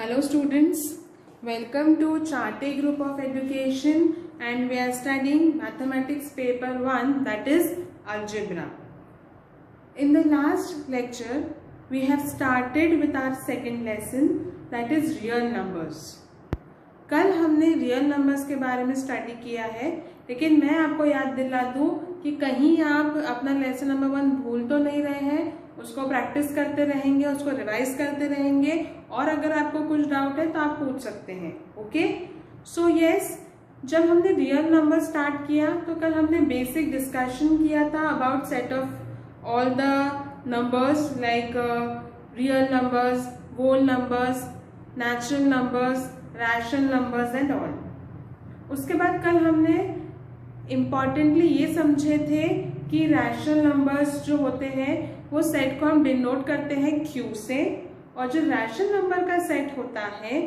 Hello students, welcome to Charty Group of Education and we are studying Mathematics paper 1, that is Algebra. In the last lecture, we have started with our second lesson, that is real numbers. कल हमने real numbers के बारे में study किया है, लेकिन मैं आपको याद दिला दूं कि कहीं आप अपना लेसन नंबर 1 भूल तो नहीं रहे हैं, उसको प्रैक्टिस करते रहेंगे, उसको रिवाइज करते रहेंगे और अगर आपको कुछ डाउट है तो आप पूछ सकते हैं. ओके, सो यस, जब हमने रियल नंबर स्टार्ट किया तो कल हमने बेसिक डिस्कशन किया था about set of all the numbers like real numbers, whole numbers, natural numbers, rational numbers and all. उसके बाद कल हमने इम्पॉर्टेंटली ये समझे थे कि रैशनल नंबर्स जो होते हैं वो सेट को हम डिनोट करते हैं Q से, और जो रैशनल नंबर का सेट होता है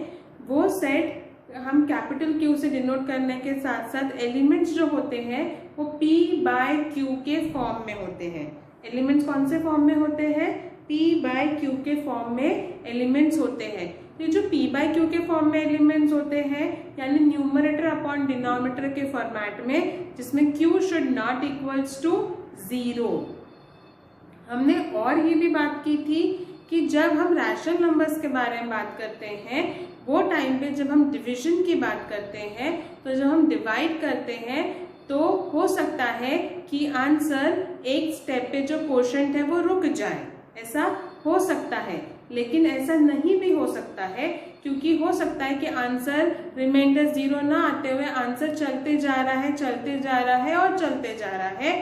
वो सेट हम कैपिटल Q से डिनोट करने के साथ साथ एलिमेंट्स जो होते हैं वो P बाय Q के फॉर्म में होते हैं. एलिमेंट्स कौन से फॉर्म में होते हैं? P बाय Q के फॉर्म में एलिमेंट्स होते हैं. ये जो P बाय Q के फॉर्म में एलिमेंट्स होते हैं यानी न्यूमरेटर अपॉन डिनोमिनेटर के फॉर्मेट में, जिसमें Q should not equals to 0. हमने और ये भी बात की थी कि जब हम रैशनल नंबर्स के बारे में बात करते हैं वो टाइम पे जब हम डिवीजन की बात करते हैं तो जब हम डिवाइड करते हैं तो हो सकता है कि आंसर एक स्टेप पे जो क्वोशंट है वो रुक जाए. ऐसा हो सकता है, लेकिन ऐसा नहीं भी हो सकता है, क्योंकि हो सकता है कि आंसर रिमाइंडर 0 ना आते हुए आंसर चलते जा रहा है, चलते जा रहा है और चलते जा रहा है.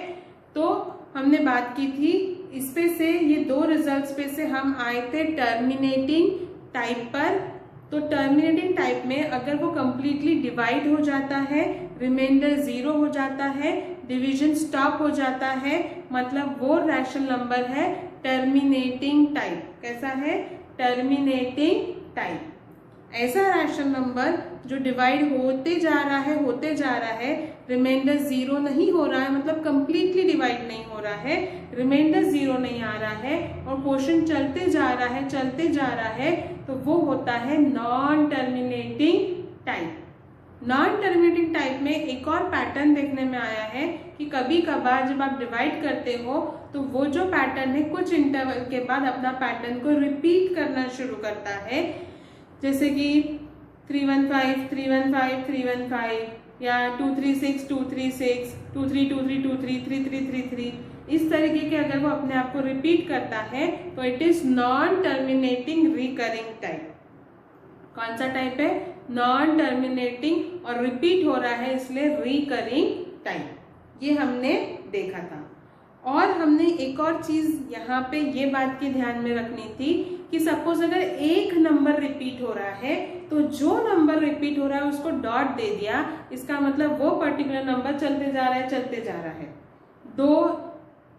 तो हमने बात की थी इस पे से, ये दो रिजल्ट्स पे से हम आए थे टर्मिनेटिंग टाइप पर. तो टर्मिनेटिंग टाइप में अगर वो कंप्लीटली डिवाइड हो जाता है, रिमाइंडर 0 हो जाता है, डिवीजन स्टॉप हो जाता है, मतलब वो रैशनल नंबर है टर्मिनेटिंग टाइप. कैसा है? Terminating type. ऐसा रैशनल नंबर जो डिवाइड होते जा रहा है, रिमाइंडर 0 नहीं हो रहा है, मतलब कंप्लीटली डिवाइड नहीं हो रहा है, रिमाइंडर 0 नहीं आ रहा है और क्वोशंट चलते जा रहा है, तो वो होता है non terminating type. Non terminating type में एक और पैटर्न देखने में आया है कि कभी कभार जब आप डिवाइड करते हो तो वो जो पैटर्न है कुछ इंटरवल के बाद अपना पैटर्न को रिपीट करना शुरू करता है, जैसे कि 315 315 315 या 236 236 23 23 23 33 33. इस तरीके के अगर वो अपने आप को रिपीट करता है तो it is non terminating recurring type. कौन सा टाइप है? नॉन टर्मिनेटिंग और रिपीट हो रहा है इसलिए रिकरिंग टाइप. ये हमने देखा था. और हमने एक और चीज यहाँ पे ये बात की ध्यान में रखनी थी कि सपोज अगर एक नंबर रिपीट हो रहा है तो जो नंबर रिपीट हो रहा है उसको डॉट दे दिया, इसका मतलब वो पर्टिकुलर नंबर चलते जा रहा है. 2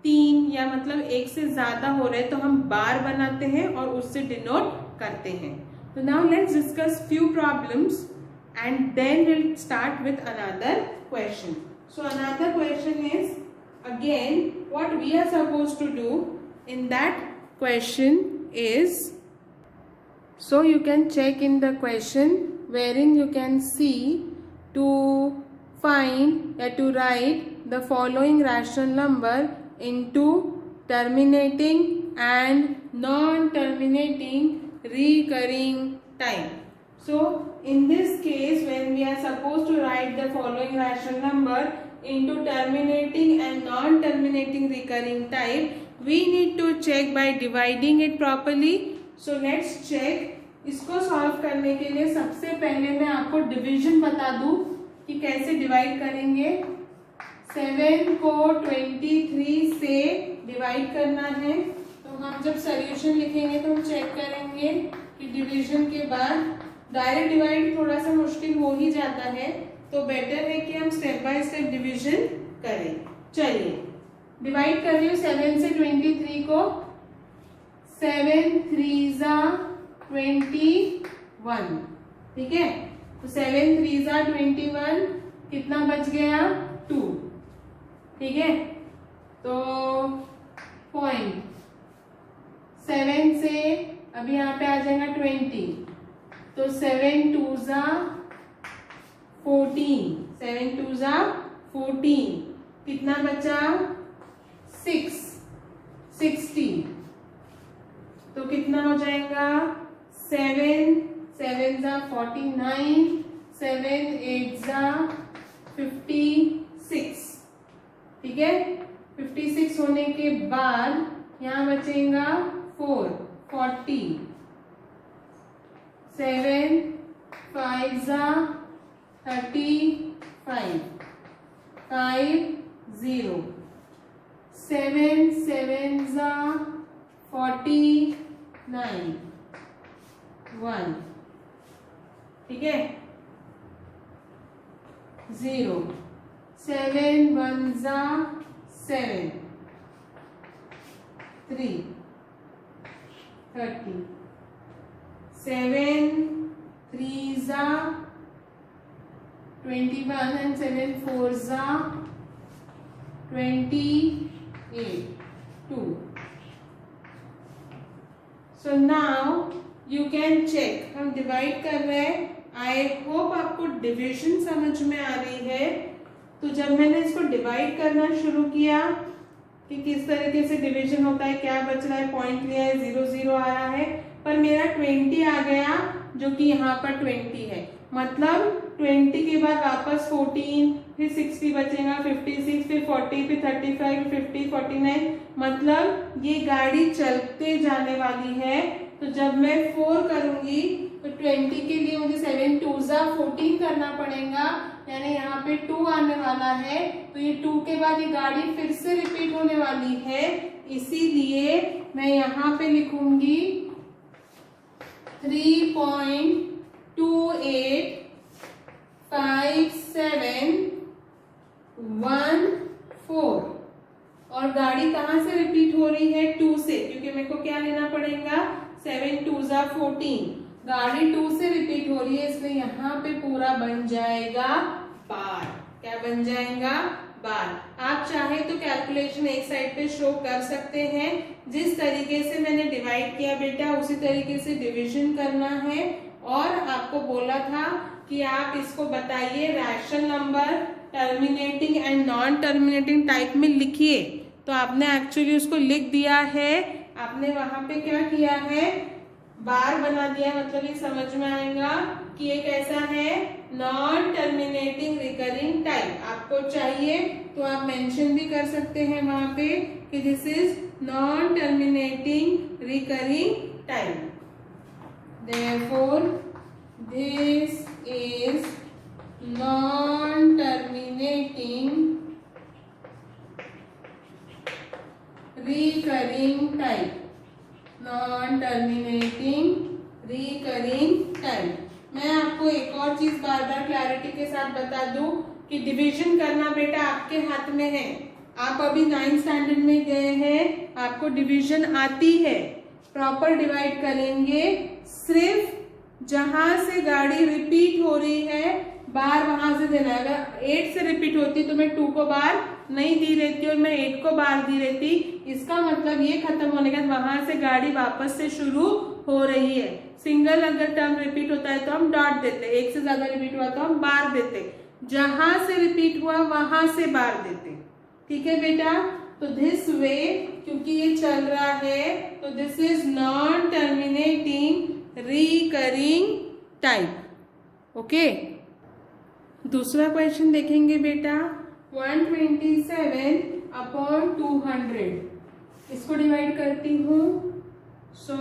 3 या मतलब एक से ज्यादा हो रहे तो हम बार बनाते हैं और उससे डिनोट करते हैं. तो now let's discuss few problems and then will start with another question. So another question is again what we are supposed to do in that question is, so you can check in the question wherein you can see to find to write the following rational number into terminating and non-terminating recurring time. So in this case when we are supposed to write the following rational number into terminating and non-terminating recurring type, we need to check by dividing it properly. So let's check. इसको solve करने के लिए सबसे पहले मैं आपको division बता दूं कि कैसे डिवाइड करेंगे. 7 को 23 से डिवाइड करना है, तो हम जब सॉल्यूशन लिखेंगे तो हम चेक करेंगे कि डिवीजन के बाद डायरेक्ट डिवाइड थोड़ा सा मुश्किल हो ही जाता है, तो बेटर है कि हम स्टेप बाय स्टेप डिवीजन करें. चलिए डिवाइड कर रही हूँ 7 से 23 को. 7 3 जा 21, ठीक है. तो 7 3 जा 21, कितना बच गया? 2, ठीक है. तो पॉइंट 7 से अभी यहाँ पे आ जाएगा 20, तो 7 2 ज़ा 14, 7 2 ज़ा 14, कितना बचा 6, 60, तो कितना हो जाएगा 7 7 ज़ा 49, 7 8 ज़ा 56, ठीक है। 56 होने के बाद यहाँ बचेगा 4 40, 7 5 ज़ा 35, 5 0, 7 7 ज़ा 49, 1, ठीक है, 0, 7 1 ज़ा 7, 3 30, 7 3 ज़ा 21 and 7 4 ज़ा 28, 2. So now you can check, हम डिवाइड कर रहे हैं। आई होप आपको डिविजन समझ में आ रही है। तो जब मैंने इसको डिवाइड करना शुरू किया कि किस तरीके से डिवीजन होता है, क्या बच रहा है, पॉइंट लिया है, 0 0 आया है, पर मेरा 20 आ गया जो कि यहाँ पर 20 है। मतलब 20 के बाद वापस 14, फिर 60 बचेगा, 56, फिर 40, फिर 35, 50, 49। मतलब ये गाड़ी चलते जाने वाली है। तो जब मैं 4 करूंगी तो 20 के लिए मुझे 7 2 ज़ा 14 करना पड़ेगा, यानी यहाँ पे 2 आने वाला है। तो ये 2 के बाद ये गाड़ी फिर से रिपीट होने वाली है, इसीलिए मैं यहाँ पे लिखूंगी 3.285714। और गाड़ी कहाँ से रिपीट हो रही है, 2 से, क्योंकि मेरे को क्या लेना पड़ेगा, 7 2 ज़ा 14। गाड़ी 2 से रिपीट हो रही है, इसलिए यहाँ पे पूरा बन जाएगा बार। क्या बन जाएगा, बार। आप चाहे तो कैलकुलेशन एक साइड पे शो कर सकते हैं। जिस तरीके से मैंने डिवाइड किया बेटा, उसी तरीके से डिवीजन करना है। और आपको बोला था कि आप इसको बताइए rational number, terminating and non terminating type में लिखिए। तो आपने एक्चुअली उसको लिख दिया है। आपने वहां पे क्या किया है, बार बना दिया, मतलब ये समझ में आएगा कि ये कैसा है, नॉन टर्मिनेटिंग रिकरिंग टाइप। आपको चाहिए तो आप मेंशन भी कर सकते हैं वहां पे कि this is non terminating recurring type. Therefore, this is non-terminating recurring type. Non-terminating recurring type. मैं आपको एक और चीज बार बार क्लैरिटी के साथ बता दूं कि डिवीजन करना बेटा आपके हाथ में है। आप अभी 9th स्टैंडर्ड में गए हैं, आपको डिवीजन आती है, प्रॉपर डिवाइड करेंगे। सिर्फ जहां से गाड़ी रिपीट हो रही है बार वहां से देना है। अगर 8 से रिपीट होती तो मैं 2 को बार नहीं दी रहती और मैं 8 को बार दी रहती। इसका मतलब ये खत्म होने के बाद वहां से गाड़ी वापस से शुरू हो रही है। सिंगल अगर टर्म रिपीट होता है तो हम डॉट देते, एक से ज्यादा रिपीट हुआ तो हम बार देते, जहां से रिपीट हुआ वहां से बार देते। ठीक है बेटा, तो दिस वे, क्योंकि ये चल रहा है तो this is non terminating recurring type. Okay, दूसरा क्वेश्चन देखेंगे बेटा, 127/200। इसको डिवाइड करती हूँ। सो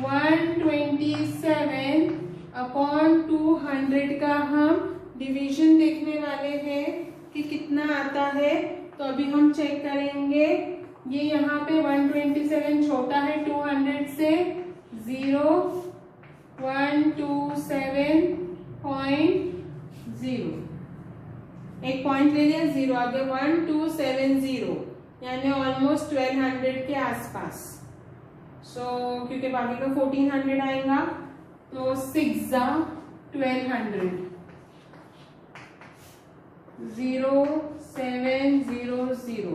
127/200 का हम डिवीजन देखने वाले हैं कि कितना आता है। तो अभी हम चेक करेंगे। ये यहाँ पे 127 छोटा है 200 से, 0 127.0, एक पॉइंट ले लिया, 0 आगे 1270, यानी ऑलमोस्ट 1200 के आसपास। सो क्योंकि बाकी का 1400 आएगा तो 6 ज़ा 1200, 0700,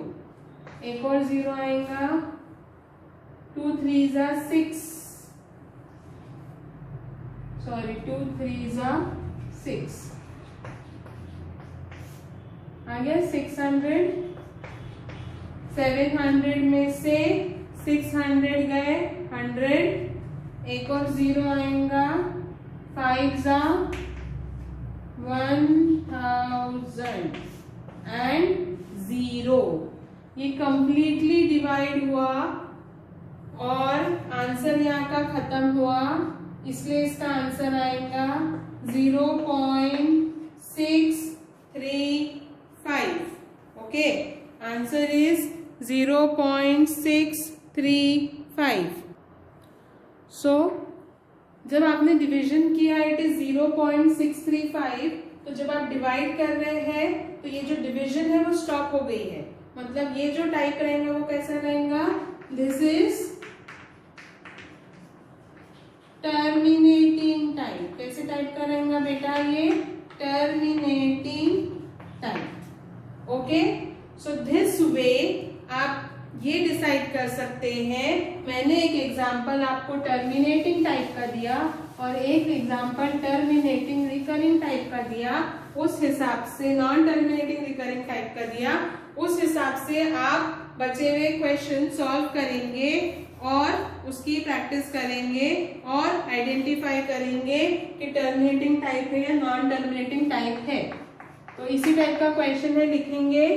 एक और 0 आएगा, 2 3 ज़ा 6, सॉरी 2 3 6 आ गया 600। 700 में से 600 गए 100, एक और 0 आएगा 5 1000 एंड 0। ये कंप्लीटली डिवाइड हुआ और आंसर यहाँ का खत्म हुआ, इसलिए इसका आंसर आएगा 0.635। Okay, answer is 0.635। सो जब आपने डिवीजन किया इट इज 0.635, तो जब आप डिवाइड कर रहे हैं तो ये जो डिवीजन है वो स्टॉप हो गई है, मतलब ये जो टाइप रहेगा वो कैसा रहेगा, दिस इज टर्मिनेटिंग टाइप। कैसे टाइप करेंगे बेटा, ये terminating type. Okay, so this way आप ये डिसाइड कर सकते हैं। मैंने एक एग्जांपल आपको टर्मिनेटिंग टाइप का दिया और एक एग्जांपल टर्मिनेटिंग रिकरिंग टाइप का दिया, उस हिसाब से नॉन टर्मिनेटिंग रिकरिंग टाइप का दिया, उस हिसाब से आप बचे हुए क्वेश्चन सॉल्व करेंगे और उसकी प्रैक्टिस करेंगे और आइडेंटिफाई करेंगे कि टर्मिनेटिंग टाइप है या नॉन टर्मिनेटिंग टाइप है। तो इसी टाइप का क्वेश्चन है, लिखेंगे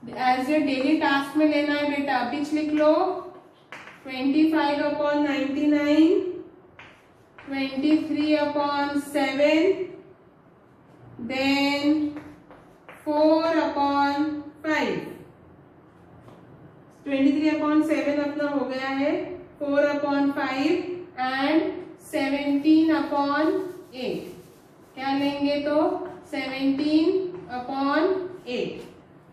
एज ए डेली टास्क में लेना है बेटा। पिच लिख लो 25/99, 23/7, देन 4/5। 23/7 अपना हो गया है, 4/5 एंड 17/8। क्या लेंगे तो 17/8।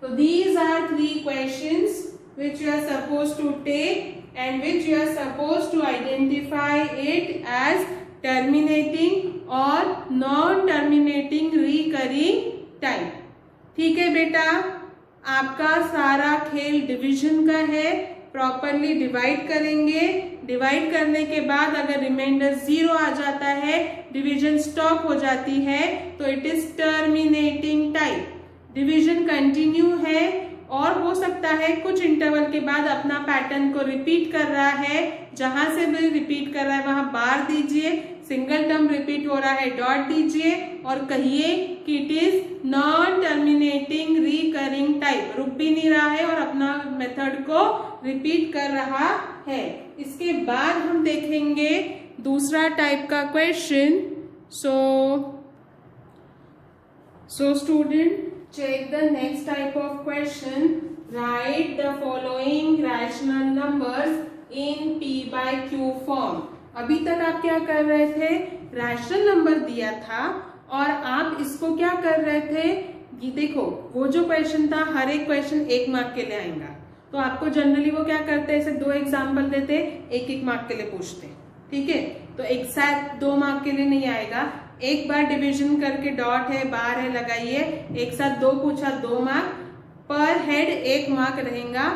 So these are 3 questions which you are supposed to take and which you are supposed to identify it as terminating or non-terminating recurring type। ठीक है बेटा, आपका सारा खेल डिवीजन का है। प्रॉपरली डिवाइड करेंगे, डिवाइड करने के बाद अगर रिमाइंडर 0 आ जाता है, डिवीजन स्टॉप हो जाती है, तो it is terminating type. Division continue है और हो सकता है कुछ इंटरवल के बाद अपना पैटर्न को रिपीट कर रहा है। जहां से भी रिपीट कर रहा है वहां बार दीजिए, सिंगल टर्म रिपीट हो रहा है डॉट दीजिए और कहिए कि it is non terminating recurring type. रुक भी नहीं रहा है और अपना मेथड को रिपीट कर रहा है। इसके बाद हम देखेंगे दूसरा टाइप का question. So student, check the next type of question. Write the following rational numbers in P by Q form. अभी तक आप क्या कर रहे थे, रैशनल नंबर दिया था और आप इसको क्या कर रहे थे, ये देखो वो जो क्वेश्चन था हर एक क्वेश्चन 1 मार्क के लिए आएगा। तो आपको जनरली वो क्या करते हैं, ऐसे 2 एग्जाम्पल देते, 1-1 मार्क के लिए पूछते, ठीक है। तो एक साथ 2 मार्क के लिए नहीं आएगा, एक बार डिवीजन करके डॉट है बार है लगाइए, एक साथ 2 पूछा 2 मार्क, पर हेड 1 मार्क रहेगा,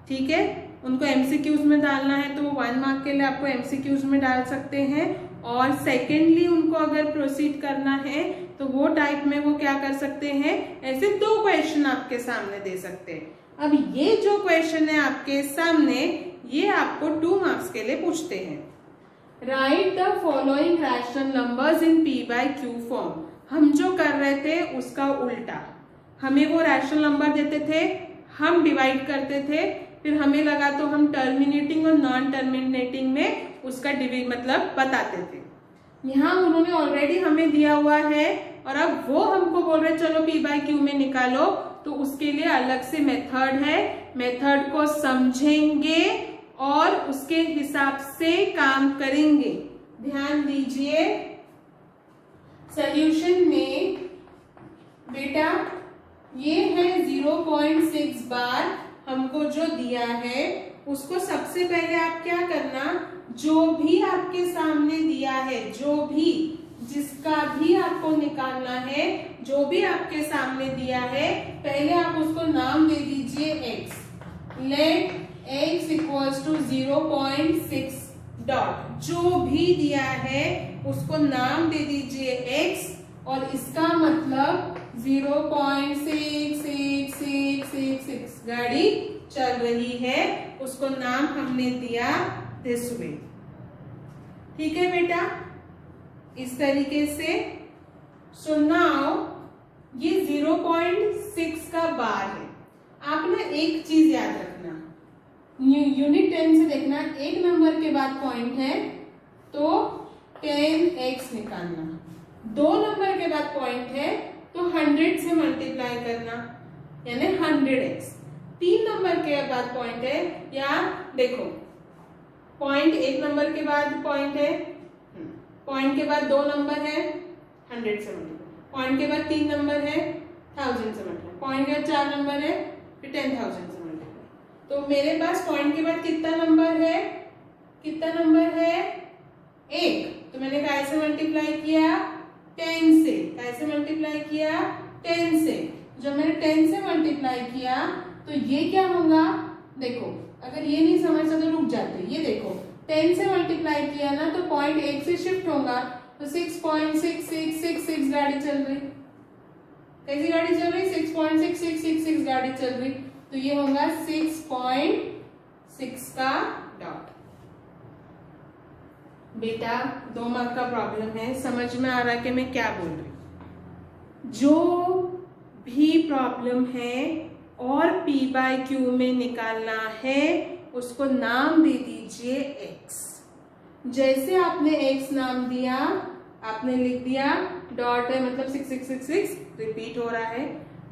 ठीक है। उनको एमसीक्यूज में डालना है तो 1 मार्क के लिए आपको एमसीक्यूज में डाल सकते हैं। और सेकेंडली उनको अगर प्रोसीड करना है तो वो टाइप में वो क्या कर सकते हैं, ऐसे 2 क्वेश्चन आपके सामने दे सकते हैं। अब ये जो क्वेश्चन है आपके सामने, ये आपको 2 मार्क्स के लिए पूछते हैं। Right the following rational numbers in P by Q form. हम जो कर रहे थे उसका उल्टा, हमें वो रैशनल नंबर देते थे, हम डिवाइड करते थे, फिर हमें लगा तो हम टर्मिनेटिंग और नॉन टर्मिनेटिंग में उसका मतलब बताते थे। यहाँ उन्होंने ऑलरेडी हमें दिया हुआ है और अब वो हमको बोल रहे चलो P by Q में निकालो, तो उसके लिए अलग से मेथड है। मेथड को समझेंगे और उसके हिसाब से काम करेंगे। ध्यान दीजिए, सॉल्यूशन में बेटा ये है 0.6 बार हमको जो दिया है, उसको सबसे पहले आप क्या करना, जो भी आपके सामने दिया है, जो भी जिसका भी आपको निकालना है, जो भी आपके सामने दिया है, पहले आप उसको नाम दे दीजिए x। Let x equals to 0.6 dot. जो भी दिया है उसको नाम दे दीजिए x और इसका मतलब 0.66666 गाड़ी चल रही है, उसको नाम हमने दिया दिस वे। ठीक है बेटा, इस तरीके से। सो नाउ ये 0.6 का बार है। आप ना एक चीज याद रखना, यूनिट 10 से देखना, एक नंबर के बाद पॉइंट है तो 10x निकालना, दो नंबर के बाद पॉइंट है तो 100 से मल्टीप्लाई करना यानी 100x, तीन नंबर के बाद पॉइंट है या देखो पॉइंट एक नंबर के बाद पॉइंट है, पॉइंट के बाद दो नंबर है 100 से मल्टीप्लाई, पॉइंट के बाद तीन नंबर है 1000 से मल्टीप्लाई, पॉइंट के बाद चार नंबर है फिर 10,000 से मल्टीप्लाई। तो मेरे पास पॉइंट के बाद कितना नंबर है, कितना नंबर है एक, तो मैंने कैसे मल्टीप्लाई किया 10 से, कैसे मल्टीप्लाई किया 10 से। जब मैंने 10 से मल्टीप्लाई किया तो ये क्या होगा, देखो अगर ये नहीं समझता तो रुक जाते, ये देखो 10 से मल्टीप्लाई किया ना तो पॉइंट एक से शिफ्ट होगा तो 6.6666 गाड़ी चल रही, कैसी गाड़ी चल रही 6.6666 गाड़ी चल रही, तो ये होगा 6.6 का डॉट। बेटा 2 मार्क का प्रॉब्लम है, समझ में आ रहा है कि मैं क्या बोल रही हूँ। जो भी प्रॉब्लम है और p/q में निकालना है उसको नाम दे दीजिए x। जैसे आपने x नाम दिया, आपने लिख दिया डॉट है मतलब 6666 रिपीट हो रहा है,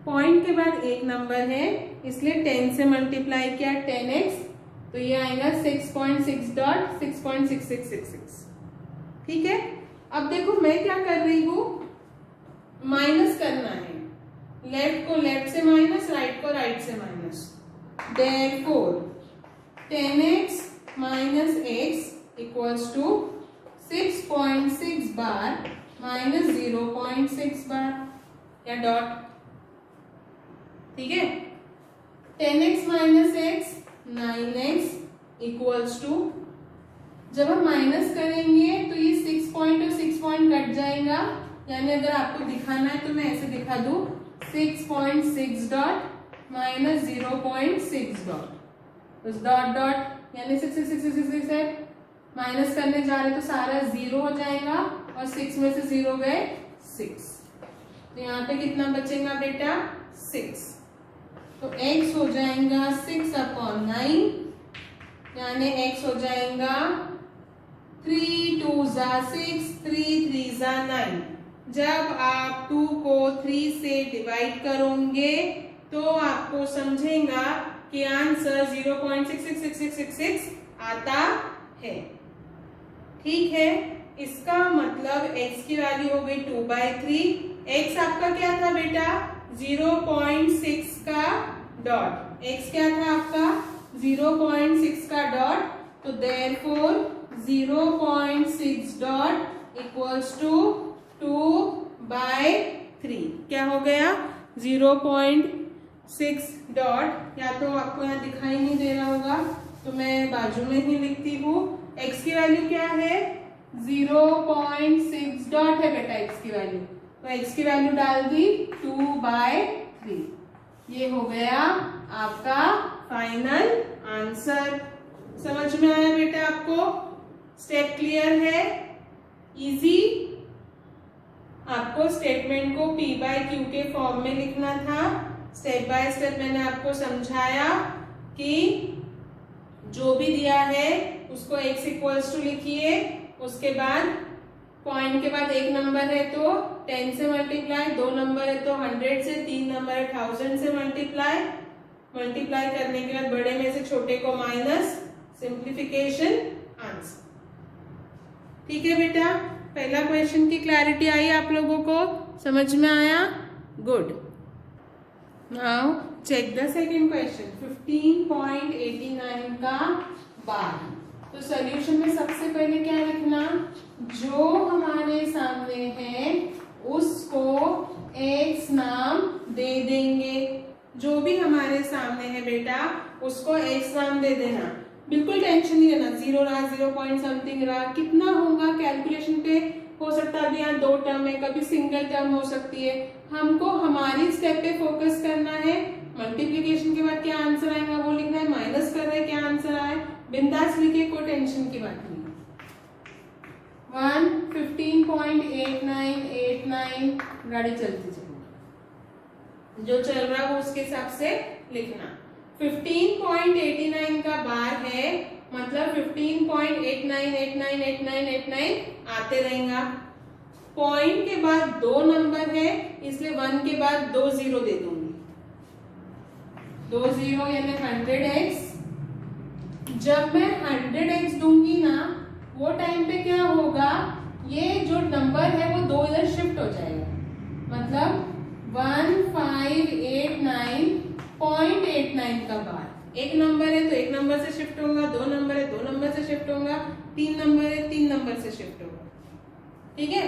पॉइंट के बाद एक नंबर है इसलिए 10 से मल्टीप्लाई किया 10x, तो ये आएगा 6.6.66666। ठीक है, अब देखो मैं क्या कर रही हूं, माइनस करना है, लेफ्ट को लेफ्ट से माइनस, राइट को राइट से minus, therefore 10x minus x equals to 6.6 bar minus 0.6 बार या डॉट। ठीक है, 10x minus x 9x equals to, जब हम माइनस करेंगे तो ये 6 पॉइंट और 6 पॉइंट कट जाएगा, यानी अगर आपको दिखाना है तो मैं ऐसे दिखा दूं 6.6 डॉट माइनस 0.6 डॉट, उस डॉट डॉट यानी 6 है, माइनस करने जा रहे तो सारा 0 हो जाएगा और 6 में से 0 गए 6, तो यहाँ पे कितना बचेगा बेटा 6, तो x हो जाएगा 6/9 यानी x हो जाएगा 3 2 जा 6 3 3 जा 9। जब आप 2 को 3 से डिवाइड करोगे तो आपको समझेगा कि आंसर 0.666666 आता है। ठीक है, इसका मतलब x की वैल्यू हो गई 2/3, x आपका क्या था बेटा 0.6 का डॉट, x क्या था आपका 0.6 का डॉट, तो देयरफॉर 0.6 डॉट इक्वल्स टू 2/3। क्या हो गया 0.6 डॉट, या तो आपको यहाँ दिखाई नहीं दे रहा होगा तो मैं बाजू में ही लिखती हूँ, x की वैल्यू क्या है 0.6 डॉट है बेटा x की वैल्यू, तो x की वैल्यू डाल दी 2/3। ये हो गया आपका फाइनल आंसर। समझ में आया बेटा आपको, स्टेप क्लियर है, इजी। आपको स्टेटमेंट को p/q के फॉर्म में लिखना था, स्टेप बाय स्टेप मैंने आपको समझाया कि जो भी दिया है उसको x इक्वल्स टू लिखिए, उसके बाद पॉइंट के बाद एक नंबर है तो 10 से मल्टीप्लाई, दो नंबर है तो 100 से, तीन नंबर है 1000 से मल्टीप्लाई करने के बाद बड़े में से छोटे को माइनस, सिंप्लीफिकेशन, आंसर। ठीक है बेटा, पहला क्वेश्चन की क्लैरिटी आई आप लोगों को, समझ में आया, good. Now check the second question 15.89 का बार। तो सॉल्यूशन में सबसे पहले क्या लिखना, जो हमारे सामने है उसको x नाम दे देंगे, जो भी हमारे सामने है बेटा उसको x नाम दे देना, बिल्कुल टेंशन नहीं लेना, 0 रहा 0 पॉइंट समथिंग रहा, कितना होगा कैलकुलेशन पे हो सकता है अभी यहाँ 2 टर्म है, कभी सिंगल टर्म हो सकती है। हमको हमारी स्टेप पे फोकस करना है। मल्टीप्लीकेशन के बाद क्या आंसर आएगा वो लिखना है, माइनस कर रहे हैं क्या आंसर आए, बिंदास लिखे, कोई टेंशन की बात नहीं। 15.8989 गाड़ी चलती चलो, जो चल रहा है वो उसके हिसाब से लिखना। 15.89 का बार है, मतलब 15.89898989 आते रहेगा। पॉइंट के बाद 2 नंबर है, इसलिए 1 के बाद 2 जीरो दे दूंगी, 2 जीरो यानी 100x। जब मैं 100x दूंगी ना, वो टाइम पे क्या होगा, ये जो नंबर है वो 2 इधर शिफ्ट हो जाएगा, मतलब 1589.89 का बार। एक नंबर है तो एक नंबर से शिफ्ट होगा, 2 नंबर है 2 नंबर से शिफ्ट होगा, 3 नंबर है 3 नंबर से शिफ्ट होगा। ठीक है,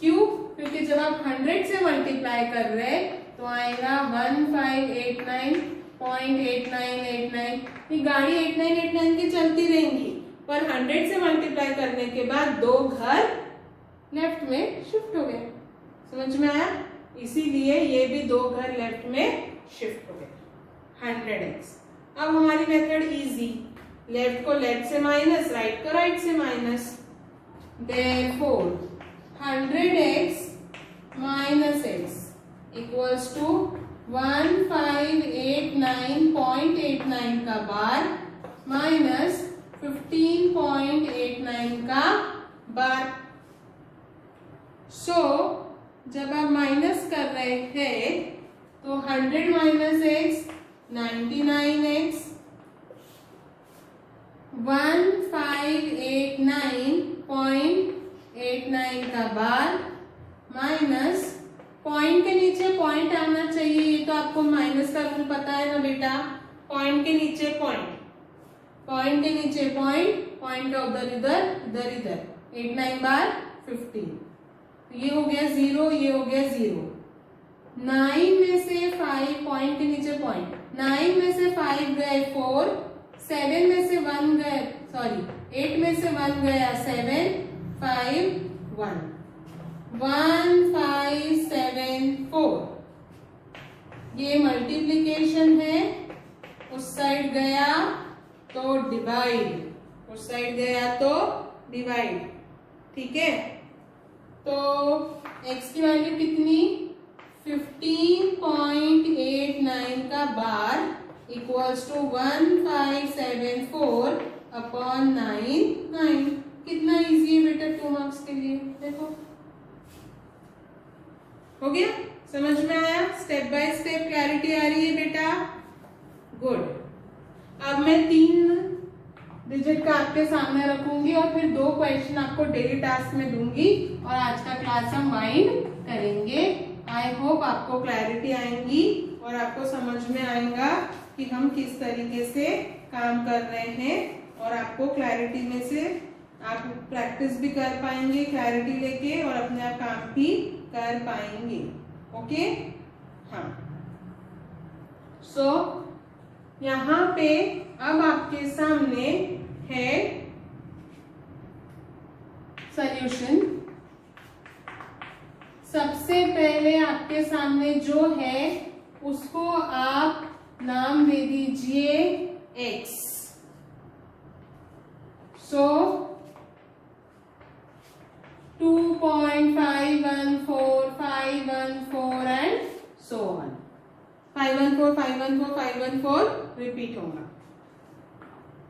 क्यों? क्योंकि जब आप 100 से मल्टीप्लाई कर रहे हैं तो आएगा 1589.8989। ये गाड़ी 8989 की चलती रहेंगी, पर 100 से मल्टीप्लाई करने के बाद 2 घर लेफ्ट में शिफ्ट हो गए। समझ में आया? इसीलिए ये भी 2 घर लेफ्ट में शिफ्ट हो गए। 100x। अब हमारी मेथड इजी, लेफ्ट को लेफ्ट से माइनस, राइट को राइट से minus. Therefore 100x minus x equals to 1589.89 का बार माइनस 15.89 का बार। सो जब आप माइनस कर रहे हैं तो 100 माइनस x 99x, 1589.89 का बार माइनस, पॉइंट के नीचे पॉइंट आना चाहिए, ये तो आपको माइनस का रूल पता है ना बेटा, पॉइंट के नीचे पॉइंट, पॉइंट के नीचे पॉइंट, पॉइंट का उधर इधर इधर इधर, 89 बार 15, ये हो गया 0, ये हो गया 0। 9 में से 5, पॉइंट के नीचे पॉइंट, 9 में से 5 गए 4, 7 में से 1 गए, सॉरी 8 में से 1 गया 7, 5 1, 1574। ये मल्टीप्लीकेशन है, उस साइड गया तो डिवाइड, उस साइड गया तो डिवाइड। ठीक है, तो x की वैल्यू कितनी, 15.89 का बार इक्वल्स टू 1574 अपॉन 9। कितना इजी है बेटा 2 मार्क्स के लिए, देखो हो गया, समझ में आया? स्टेप बाय स्टेप क्लैरिटी आ रही है बेटा, गुड। अब मैं 3 डिजिट का आपके सामने रखूंगी और फिर 2 क्वेश्चन आपको डेली टास्क में दूंगी और आज का क्लास हम वाइंड करेंगे। आई होप आपको क्लैरिटी आएंगी और आपको समझ में आएगा कि हम किस तरीके से काम कर रहे हैं, और आपको क्लैरिटी में से आप प्रैक्टिस भी कर पाएंगे क्लैरिटी लेके, और अपने आप काम भी कर पाएंगे। ओके, हाँ। सो यहाँ पे अब आपके सामने है सॉल्यूशन। सबसे पहले आपके सामने जो है उसको आप नाम दे दीजिए x। So 2.514 and so on. 514 514 514 repeat होगा।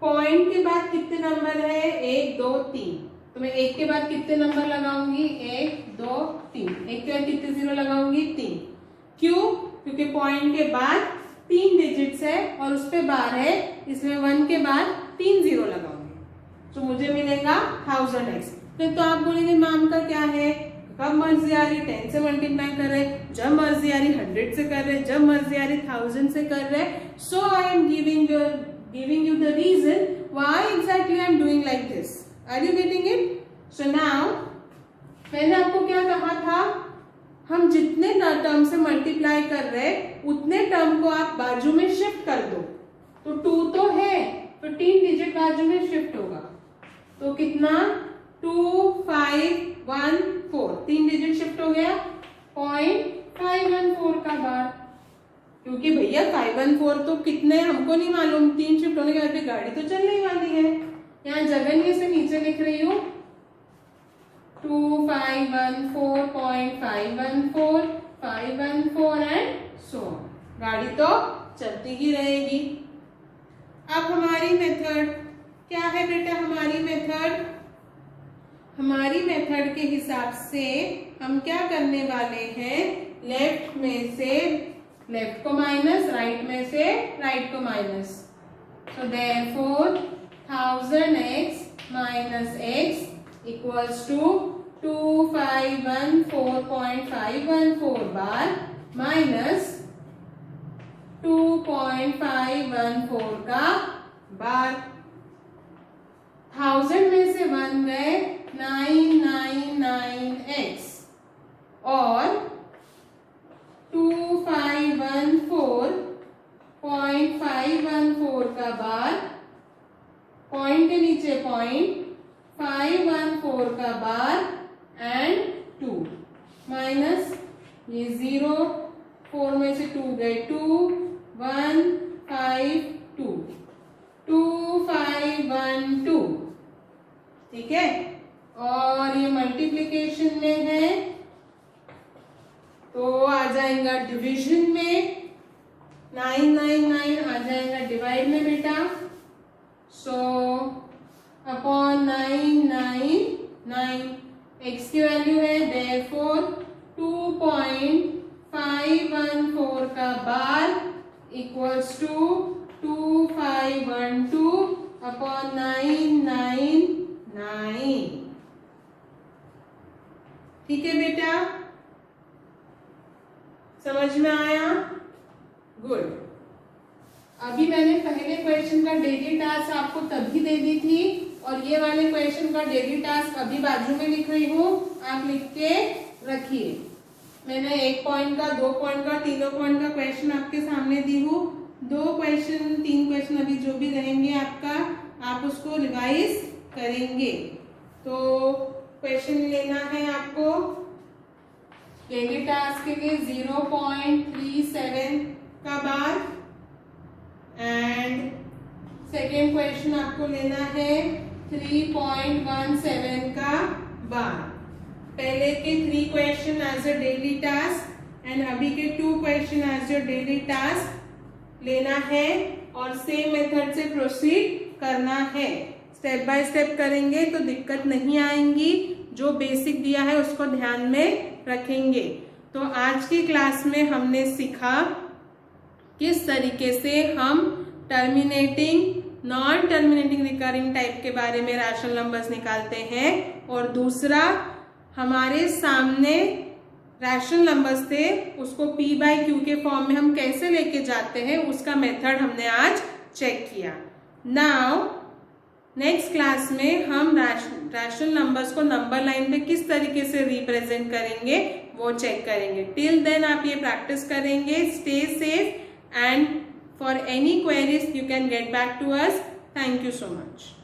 पॉइंट के बाद कितने नंबर है, 1 2 3, तो मैं 1 के बाद कितने नंबर लगाऊंगी, 1 2 3, 1 के बाद कितने 0 लगाऊंगी, 3। क्यों? क्योंकि पॉइंट के बाद 3 डिजिट्स है और उस पे बार है, इसमें 1 के बाद 3 0 लगाऊंगी, तो मुझे मिलेगा 1000x। फिर तो आप बोलेंगे मैम का क्या है, कब मर्जी आ रही 10 से मल्टीप्लाई कर रहे, जब मर्जी आ रही 100 से कर रहे, जब मर्जी आ रही 1000 से कर रहे। So I am giving you the reason why exactly I am doing like this. Are you getting it? So now मैंने आपको क्या कहा था, हम जितने टर्म से मल्टीप्लाई कर रहे उतने टर्म को आप बाजू में शिफ्ट कर दो। तो 2 तो है, 15 डिजिट बाजू में शिफ्ट होगा, तो कितना 2514, 3 डिजिट शिफ्ट हो गया 0.514 का बार, क्योंकि भैया 514 तो कितने हमको नहीं मालूम, 3 शिफ्ट होने के बाद गाड़ी तो चलने ही वाली है। यहाँ जगह से नीचे लिख रही हूँ 2514.514, 514 एंड सो गाड़ी तो चलती ही रहेगी। अब हमारी मेथड क्या है बेटा? हमारी मेथड के हिसाब से हम क्या करने वाले हैं, लेफ्ट में से लेफ्ट को माइनस, राइट में से राइट को minus. So therefore 1000x minus x equals to 2514.514 bar minus 2.514 का बार। 1000 में से 1 गए 999x और 2514.514 का बार, पॉइंट के नीचे पॉइंट, 514 का बार एंड 2 माइनस ये 0, 4 में से 2 गए 2, 1 5 2, 2512, ठीक है। और ये मल्टीप्लिकेशन में है तो आ जाएगा डिवीजन में, 999 आ जाएगा डिवाइड में बेटा। सो अपॉन 999 x की वैल्यू है, देयरफॉर 2.514 का बार इक्वल्स टू 2512 अपॉन 999। ठीक है बेटा, समझ में आया? गुड। अभी मैंने पहले क्वेश्चन का डेली टास्क आपको तभी दे दी थी और ये वाले क्वेश्चन का डेली टास्क अभी बाजू में लिख रही हूँ, आप लिख के रखिए। मैंने 1 पॉइंट का, 2 पॉइंट का, 3 पॉइंट का क्वेश्चन आपके सामने दी हूँ। 2 क्वेश्चन 3 क्वेश्चन अभी जो भी रहेंगे आपका, आप उसको रिवाइज करेंगे। तो क्वेश्चन लेना है आपको डेली टास्क के लिए 0.37 का बार एंड सेकेंड क्वेश्चन आपको लेना है 3.17 का बार। पहले के 3 question as a daily task एंड अभी के 2 question as a daily task लेना है और सेम मेथड से प्रोसीड करना है। स्टेप बाय स्टेप करेंगे तो दिक्कत नहीं आएंगी, जो बेसिक दिया है उसको ध्यान में रखेंगे। तो आज की क्लास में हमने सीखा किस तरीके से हम terminating, non terminating recurring type के बारे में रैशनल नंबर्स निकालते हैं, और दूसरा हमारे सामने रैशनल नंबर्स थे उसको p/q के फॉर्म में हम कैसे लेके जाते हैं उसका मेथड हमने आज चेक किया। नाउ नेक्स्ट क्लास में हम रैशनल नंबर्स को नंबर लाइन पे किस तरीके से रिप्रेजेंट करेंगे वो चेक करेंगे। टिल देन आप ये प्रैक्टिस करेंगे। Stay safe and for any queries you can get back to us. Thank you so much.